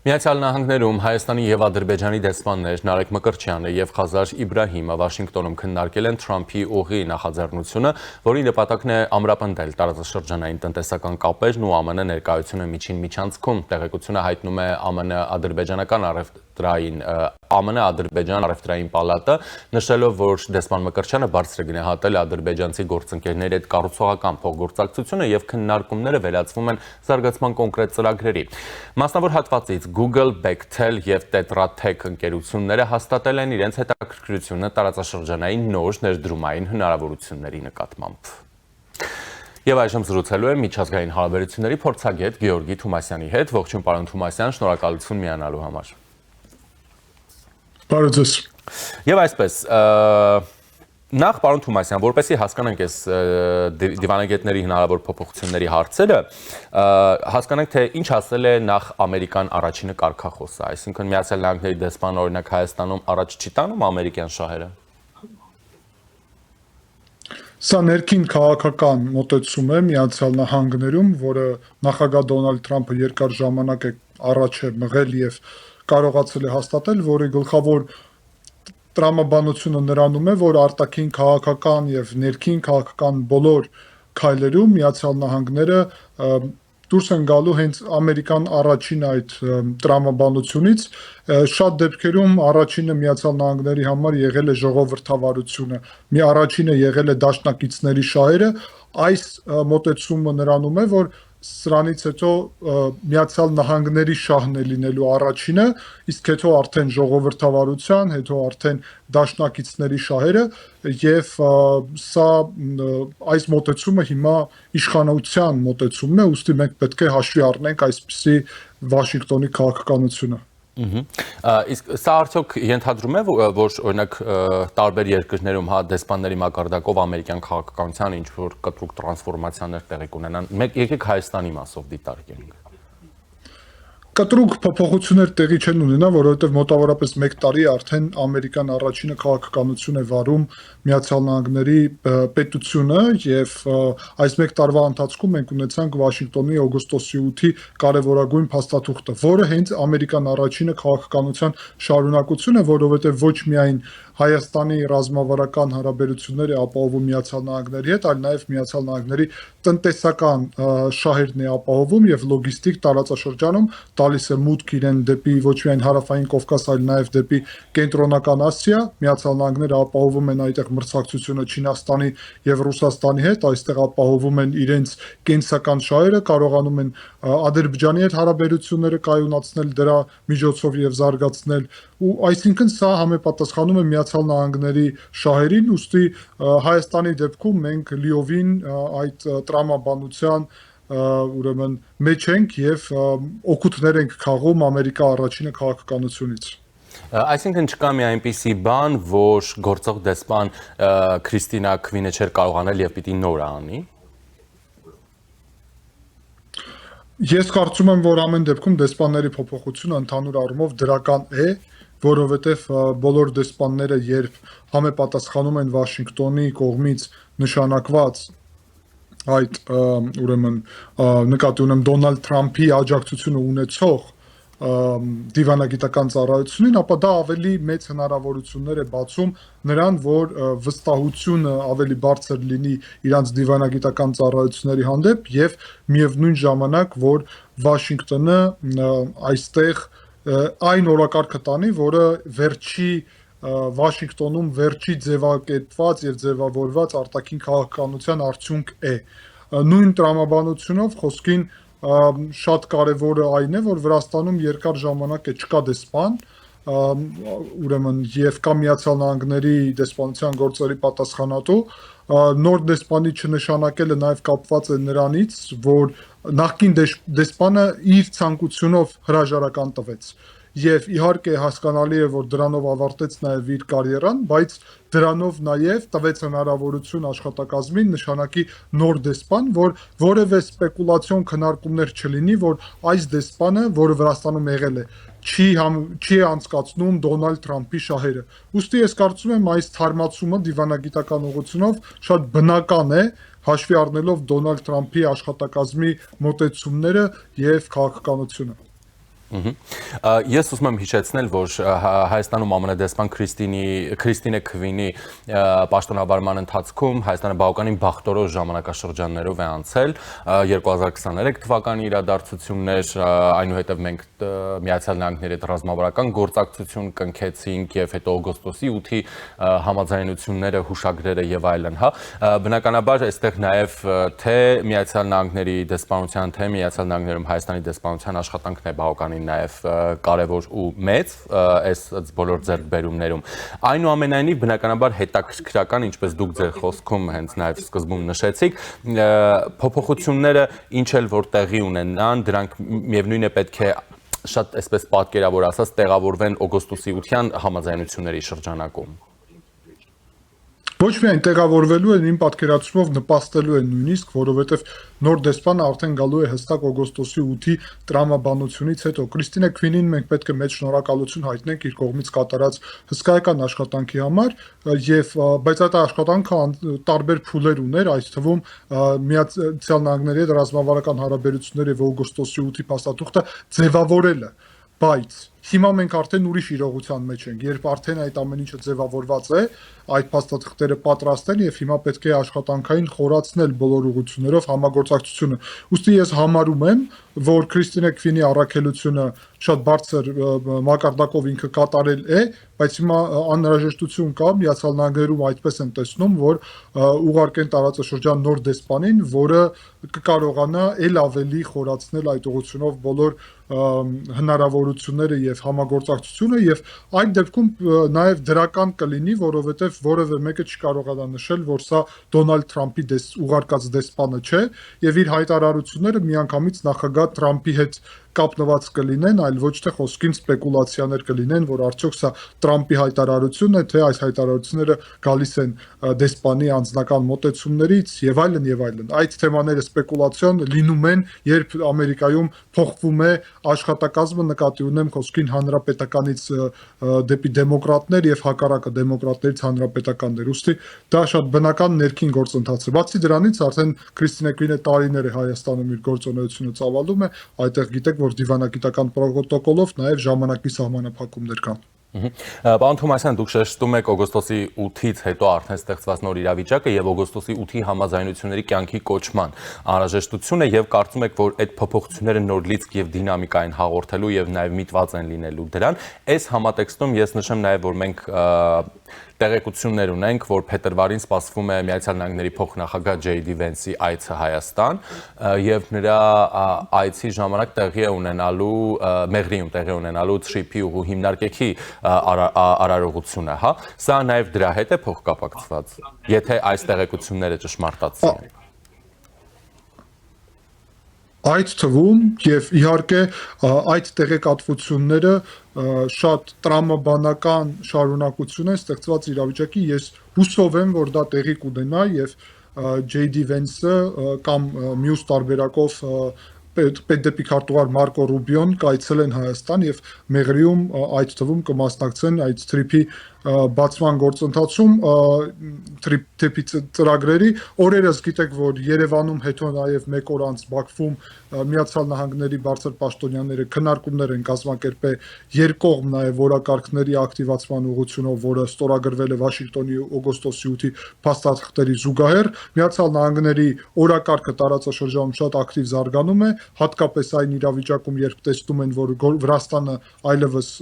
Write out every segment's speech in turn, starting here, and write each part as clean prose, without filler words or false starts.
Միացյալ Նահանգներում Հայաստանի եւ Ադրբեջանի դեսպաններ Նարեկ Մկրտչյանը եւ Խազար Իբրահիմը Վաշինգտոնում քննարկել են Թրամփի ուղի նախաձեռնությունը, որի նպատակն է ամրապնդել տարածաշրջանային տնտեսական կապերն ու ԱՄՆ ներկայությունը միջին միջանցքում։ Տեղեկությունը հայտնում է ԱՄՆ-Ադրբեջան առևտրային պալատը, նշելով, որ դեսպան Մկրտչյանը բարձր է գնահատել ադրբեջանցի գործընկերների հետ կառուցողական փոխգործակցությունը եւ քննարկումները վերածվում են զարգացման կոնկրետ ծրագրերի։ Մասնավոր հատվածից Google, Bechtel եւ Tetra Tech ընկերությունները հաստատել են իրենց հետաքրքրությունը տարածաշրջանային նոր ներդրումային հնարավորությունների նկատմամբ։ Եվ այժմ զրուցելու եմ միջազգային հարաբերությունների փորձագետ Գեորգի Թումասյանի հետ։ Ողջույն պարոն Թումասյան, շնորհակալություն միանալու համար։ Բարև ձեզ։ Եվ այսպես, նախ պարոն Թումասյան, որպեսզի հասկանանք այս դիվանագետների հնարավոր փոփոխությունների հարցերը, հասկանանք, թե ինչ ասել է նախ ամերիկան առաջինը կարգախոսը, այսինքն Միացյալ Նահանգների դեսպանը օրինակ Հայաստանում առաջ չի տանում ամերիկյան շահերը։ Սա ներքին քաղաքական մոտեցում է Միացյալ Նահանգներում, որը նախագահ Դոնալդ Թրամփը երկար ժամանակ է առաջ է մղել եւ կարողացել է հաստատել, որի գլխավոր տրամաբանությունը նրանում է, որ արտաքին քաղաքական եւ ներքին քաղաքական բոլոր քայլերում Միացյալ Նահանգները դուրս են գալու հենց ամերիկան առաջին այդ տրամաբանությունից, շատ դեպքերում առաջինը Միացյալ Նահանգների համար եղել է ժողովրդավարությունը, մի առաջինը եղել է դաշնակիցների շահերը, այս մոտեցումը նրանում է, որ սրանից հետո Միացյալ Նահանգների շահն է լինելու առաջինը, իսկ հետո արդեն ժողովրդավարության, հետո արդեն դաշնակիցների շահերը եւ սա այս մոտեցումը հիմա իշխանության մոտեցումն է, ուստի մենք պետք է հաշվի առնենք այսպիսի Վաշինգտոնի քաղաքականությունը։ Իսկ սա արդյոք ենթադրում է, որ օրինակ տարբեր երկրներում դեսպանների մակարդակով ամերիկյան քաղաքականության ինչ որ կտրուկ տրանսֆորմացիաներ տեղի կունենան, եկեք Հայաստանի մասով դիտարկենք։ Կտրուկ փոփոխություններ տեղի չեն ունենա, որովհետև մոտավորապես 1 տարի արդեն ամերիկան առաջինը քաղաքականություն է վարում Միացյալ Նահանգների պետությունը եւ այս 1 տարվա ընթացքում մենք ունեցանք Վաշինգտոնի օգոստոսի 8-ի կարևորագույն փաստաթուղթը, որը հենց ամերիկան առաջինը քաղաքականության շարունակություն է, որովհետև ոչ միայն Հայաստանի ռազմավարական հարաբերությունները ապահովում Միացյալ Նահանգների հետ, այլ նաև Միացյալ Նահանգների տնտեսական շահերն է ապահովում եւ լոգիստիկ տարածաշրջանում տալիս է մուտք իրեն դեպի ոչ միայն հարավային Կովկաս, այլ նաև դեպի կենտրոնական Ասիա։ Միացյալ Նահանգները ապահովում են այդտեղ մրցակցությունը Չինաստանի եւ Ռուսաստանի հետ, այստեղ ապահովում են իրենց կենսական շահերը, կարողանում են Ադրբեջանի հետ հարաբերությունները կայունացնել դրա միջոցով եւ զարգացնել, ու այսինքն սա համապատասխանում է Միացյալ Նահանգների շահերին, ուստի Հայաստանի դեպքում մենք լիովին այդ տրամաբանության ուրեմն մեջ ենք եւ օգուտներ ենք քաղում Ամերիկա առաջինը քաղաքականությունից։ Այսինքն չկա մի այնպիսի բան, որ գործող դեսպան Քրիստինա Քվինը չէր կարողանել եւ պիտի նորը անի։ Ես կարծում եմ, որ ամեն դեպքում դեսպանների փոփոխությունը ընդհանուր առումով դրական է, որովհետև բոլոր դեսպանները, երբ համապատասխանում են Վաշինգտոնի կողմից նշանակված այդ ուրեմն նկատի ունեմ Դոնալդ Թրամփի աջակցությունը ունեցող դիվանագիտական ծառայությունին, ապա դա ավելի մեծ հնարավորություններ է բացում նրան, որ վստահությունը ավելի բարձր լինի իրանց դիվանագիտական ծառայությունների հանդեպ եւ միևնույն ժամանակ, որ Վաշինգտոնը այստեղ այն օրակարգը տանի, որը Վաշինգտոնում վերջի ձևակերպված եւ ձևավորված արտաքին քաղաքականության արդյունք է։ Նույն տրամաբանությունով խոսքին շատ կարևորը այն է, որ Վրաստանում երկար ժամանակ է չկա դեսպան, ուրեմն եւ կա Միացյալ Նահանգների դեսպանության գործերի պատասխանատու, նոր դեսպանի չնշանակելը նաեւ կապված է նրանից, որ նախկին դեսպանը իր ցանկությունով հրաժարական տվեց եւ իհարկե հասկանալի է, որ դրանով ավարտեց նաեւ իր կարիերան, բայց դրանով նաեւ տվեց հնարավորություն աշխատակազմին նշանակի նոր դեսպան, որ որևէ սպեկուլացիոն քննարկումներ չլինի, որ այս դեսպանը, որը Վրաստանում եղել է, չի անցկացնում Դոնալդ Թրամփի շահերը։ Ուստի ես կարծում եմ այս թարմացումը դիվանագիտական ուղղությունով շատ բնական է, հաշվի առնելով Դոնալդ Թրամփի աշխատակազմի մոտեցումները եւ քաղաքականությունը։ Ես ուզում եմ հիշեցնել, որ Հայաստանում ԱՄՆ դեսպան Քրիստինե Քվինի պաշտոնավարման ընթացքում Հայաստանը բավականին բախտորոշ ժամանակաշրջաններով է անցել 2023 թվականի իրադարձություններ, այնուհետև մենք Միացյալ Նահանգների հետ ռազմավարական գործակցություն կնքեցինք եւ հետո օգոստոսի 8-ի համաձայնությունները, հուշագրերը եւ այլն, հա։ Բնականաբար այստեղ նաեւ թե Միացյալ Նահանգների դեսպանության, թե Միացյալ Նահանգներում Հայաստանի դեսպանության աշխատանքն է բավականին նաև կարևոր ու մեծ այս բոլոր ձեռքբերումներում։ Այնուամենայնիվ բնականաբար հետաքրքրական, ինչպես դուք ձեր խոսքում հենց նաև սկզբում նշեցիք, փոփոխությունները ինչ էլ որ տեղի ունենան, դրանք միևնույն է պետք է շատ այսպես պատկերավոր ասած տեղավորվեն օգոստոսի 8-յան համաձայնությունների շրջանակում։ Ոչ միայն տեղավորվելու են, իմ պատկերացումով նպաստելու են նույնիսկ, որովհետև նոր դեսպանը արդեն գալու է հստակ օգոստոսի 8-ի տրամաբանությունից հետո։ Քրիստինե Քվինին մենք պետք է մեծ շնորհակալություն հայտնենք իր կողմից կատարած հսկայական աշխատանքի համար, բայց այդ աշխատանքը տարբեր փուլեր ուներ, այդ թվում Միացյալ Նահանգների հետ ռազմավարական հարաբերությունները եւ օգոստոսի 8-ի փաստաթուղթը ձևավորելը, բայց հիմա մենք արդեն ուրիշ իրողության մեջ ենք, երբ արդեն այդ ամեն ինչը ձևավորված է, այդ փաստաթղթերը պատրաստ են եւ հիմա պետք է աշխատանքային խորացնել բոլոր ուղղություններով համագործակցությունը։ Ուստի ես համարում եմ, որ Քրիստինե Քվինի առաքելությունը շատ բարձր մակարդակով ինքը կատարել է, բայց հիմա անհրաժեշտություն կա Միացյալ Նահանգներում այդպես են տեսնում, որ ուղարկեն տարածաշրջան նոր դեսպանին, որը կկարողանա ել ավելի խորացնել այդ ուղղությունով բոլոր հնարավորությունները եւ համագործակցությունը եւ այդ դեպքում նաեւ դրական կլինի, որովհետեւ որևէ մեկը չկարողանա նշել, որ սա Դոնալդ Թրամփի ուղարկած դեսպանը չէ եւ իր հայտարարությունները միանգամից նախագահ Թրամփի հետ կապնված կլինեն, այլ ոչ թե խոսքին սպեկուլացիաներ կլինեն, որ արդյոք սա Թրամփի հայտարարությունն է, թե այս հայտարարությունները գալիս են դեսպանի անձնական մոտեցումներից եւ այլն եւ այլն։ Այդ թեմաները սպեկուլացիոն լինում են, երբ Ամերիկայում փոխվում է աշխատակազմը, նկատի ունեմ խոսքին հանրապետականից դեպի դեմոկրատներ եւ հակառակը դեմոկրատներից հանրապետականներ։ Ուստի դա շատ բնական ներքին գործընթաց է։ Բացի դրանից արդեն Քրիստինե Քվինը տարիներ է Հայաստանում իր գործունեությունը ծավալում է, այդտեղ գիտեք, որ դիվանագիտական պրոտոկոլով նաև ժամանակի սահմանափակումներ կան։ Պարոն Թոմասյան, դուք շեշտում եք օգոստոսի 8-ից հետո արդեն ստեղծված նոր իրավիճակը եւ օգոստոսի 8-ի համաձայնությունների կյանքի կոչման անհրաժեշտությունը եւ կարծում եք, որ այդ փոփոխությունները նոր լիցք եւ դինամիկային հաղորդելու եւ նաեւ միտված են լինելու դրան։ Այս համատեքստում ես նշեմ նաեւ, որ մենք տեղեկություններ ունենք, որ փետրվարին սպասվում է Միացյալ Նահանգների փոխնախագահ Ջեյ Վենսի այցը Հայաստան եւ նրա այցի ժամանակ տեղի է ունենալու Մեղրիում տեղի ունենալու TRIP-ի ու հիմնարկեքի արարողությունը, հա։ Սա նաեւ դրա հետ է փոխկապակցված, եթե այս տեղեկությունները ճշմարտացի են։ Այդ թվում եւ իհարկե այդ տեղեկատվությունները շատ տրամաբանական շարունակություն են ստեղծված իրավիճակի, ես հուսով եմ, որ դա տեղի կունենա եւ Ջեյ Վենսը կամ մյուս տարբերակով պետդեպիքարտուղար Մարկո Ռուբիոն կայցելեն Հայաստան եւ Մեղրիում այդ թվում կմասնակցեն այդ TRIP-ի բացման գործընթացում TRIP-ի ծրագրերի օրերս գիտեք, որ Երևանում հետո նաև մեկ օր անց Բաքվում Միացյալ Նահանգների բարձր պաշտոնյաները քննարկումներ են կազմակերպել երկկողմ նաև օրակարգների ակտիվացման ուղղությունով, որը ստորագրվել է Վաշինգտոնի օգոստոսի 8-ի փաստաթղթերի զուգահեռ։ Միացյալ Նահանգների օրակարգը տարածաշրջանում շատ ակտիվ զարգանում է, հատկապես այն իրավիճակում, երբ տեսնում են, որ Վրաստանը այլևս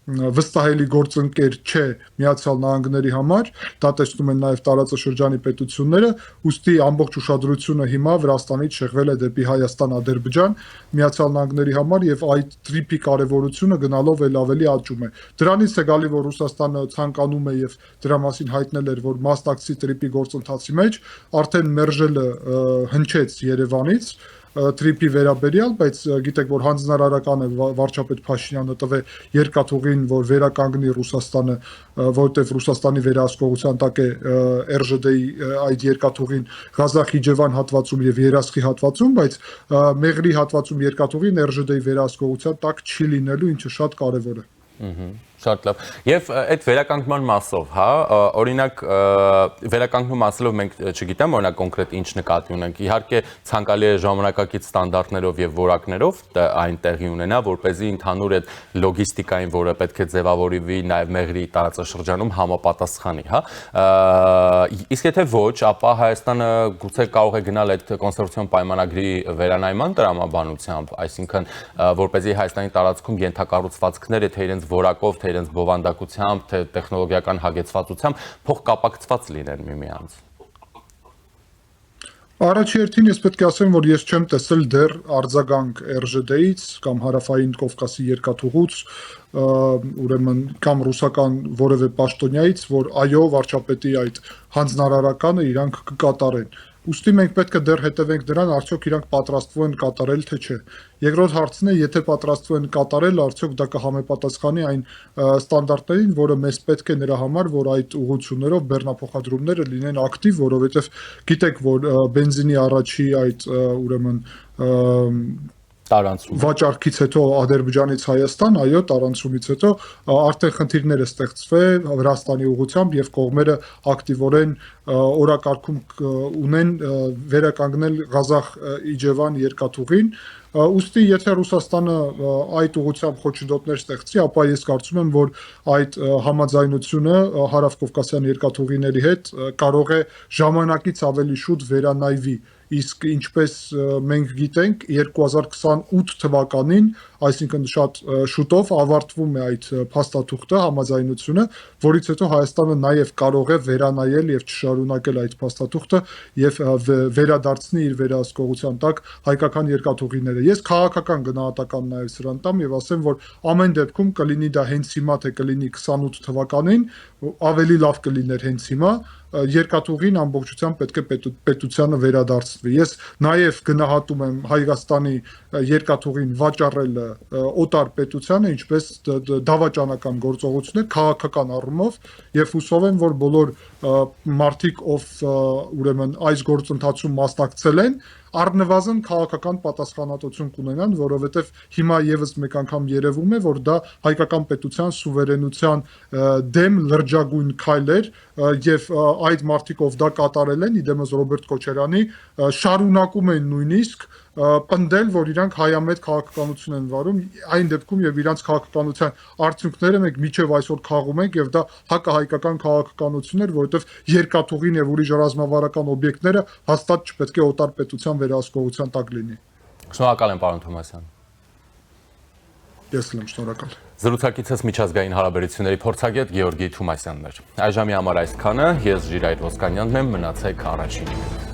վստահելի գործընկեր չէ Միացյալ Նահանգների համար, դա տեսնում են նաև տարածաշրջանի պետությունները, ուստի ամբողջ ուշադրությունը հիմա Վրաստանից շեղվել է դեպի Հայաստան-Ադրբեջան Միացյալ Նահանգների համար եւ այդ TRIP-ի կարեւորությունը գնալով էլ ավելի աճում է։ Դրանից է գալի, որ Ռուսաստանը ցանկանում է եւ դրա մասին հայտնել էր, որ մասնակցի TRIP-ի գործընթացի մեջ, արդեն մերժելը հնչեց Երևանից TRIP-ի վերաբերյալ, բայց գիտեք, որ հանձնարարական է վարչապետ Փաշինյանը տվել երկաթուղին, որ վերականգնի Ռուսաստանը, որտեղ Ռուսաստանի վերահսկողության տակ է RŽԴ-ի այդ երկաթուղին Ղազախ-Իջևան հատվածում եւ Երասխի հատվածում, բայց Մեղրի հատվածում երկաթուղին RԺԴ-ի վերահսկողության տակ չի լինելու, ինչը շատ կարեւոր է։ Շատ լավ։ Եվ այդ վերականգնման մասով, հա, օրինակ վերականգնում ասելով մենք չգիտեմ, օրինակ կոնկրետ ինչ նկատի ունենք։ Իհարկե ցանկալի է ժամանակակից ստանդարտներով եւ որակներով այն տեղի ունենա, որպեսզի ընդհանուր այդ լոգիստիկային, որը պետք է ձևավորվի նաեւ Մեղրի տարածաշրջանում համապատասխանի, հա։ Իսկ եթե ոչ, ապա Հայաստանը գուցե կարող է գնալ այդ կոնսորցիոն պայմանագրի վերանայման տրամաբանությամբ, այսինքն որպեսզի Հայաստանի տարածքում ենթակառուցվածքները թե իրենց որակով, թե իրենց բովանդակությամբ, թե տեխնոլոգիական հագեցվածությամբ փոխկապակցված լինեն միմյանց։ Առաջի հերթին ես պետք է ասեմ, որ ես չեմ տեսել դեռ արձագանք ՌԺԴ-ից կամ Հարավային Կովկասի երկաթուղուց, ուրեմն կամ ռուսական որևէ պաշտոնյայից, որ այո, վարչապետի այդ հանձնարարականը իրանք կկատարեն։ Ուստի մենք պետք է դեռ հետևենք դրան, արդյոք իրանք պատրաստվում են կատարել, թե չէ։ Երկրորդ հարցն է, եթե պատրաստվում են կատարել, արդյոք դա կհամապատասխանի այն ստանդարտներին, որը մեզ պետք է նրա համար, որ այդ ուղղություններով բեռնափոխադրումները լինեն ակտիվ, որովհետև գիտեք, որ բենզինի առաջի այդ ուրեմն տարանցում վաճառքից հետո Ադրբեջանից Հայաստան, այո, տարանցումից հետո արդեն խնդիրներ է ստեղծվել Վրաստանի ուղղությամբ եւ կողմերը ակտիվորեն օրակարգում ունեն վերականգնել Ղազախ-Իջևան երկաթուղին։ Ուստի եթե Ռուսաստանը այդ ուղղությամբ խոչընդոտներ ստեղծի, ապա ես կարծում եմ, որ այդ համաձայնությունը հարավկովկասյան երկաթուղիների հետ կարող է ժամանակից ավելի շուտ վերանայվի։ Իսկ ինչպես մենք գիտենք 2028 թվականին, այսինքն շատ շուտով ավարտվում է այդ փաստաթուղթը, համաձայնությունը, որից հետո Հայաստանը նաև կարող է վերանայել եւ չշարունակել այդ փաստաթուղթը եւ վերադարձնի իր վերահսկողության տակ հայկական երկաթուղիները։ Ես քաղաքական գնահատական նաև սրան տամ եւ ասեմ, որ ամեն դեպքում կլինի դա հենց հիմա, թե կլինի 28 թվականին, ավելի լավ կլիներ հենց հիմա, երկաթուղին ամբողջությամբ պետք է պետությանը վերադարձվի։ Ես նաև գնահատում եմ Հայաստանի երկաթուղին վաճառելը օտար պետությանը, ինչպես դավաճանական գործողություն է քաղաքական առումով եւ հուսով եմ, որ բոլոր մարդիկ, ով ուրեմն այս գործընթացում մասնակցել են, առնվազն քաղաքական պատասխանատվություն կունենան, որովհետև հիմա եւս մեկ անգամ երևում է, որ դա հայկական պետության սուվերենության դեմ լրջագույն քայլ էր եւ այդ մարդիկ, ով դա կատարել են, իդեմս Ռոբերտ Քոչարյանի, շարունակում են նույնիսկ պնդել, որ իրանք հայամետ քաղաքականություն են վարում, այն դեպքում եւ իրանք քաղաքականության արդյունքները մենք միջև այսօր խաղում ենք եւ դա հակահայկական քաղաքականություն էր, որովհետեւ երկաթուղին եւ ուրիշ ռազմավարական օբյեկտները հաստատ չպետք է օտար պետության վերահսկողության տակ լինի։ Շնորհակալ եմ, պարոն Թոմասյան։ Ես եմ շնորհակալ։ Զրուցակիցս միջազգային հարաբերությունների փորձագետ Գեորգի Թոմասյանն էր։ Այժմի համար այսքանը, ես Ժիրայր Ոսկանյանն եմ, մնացեք առաջիններով։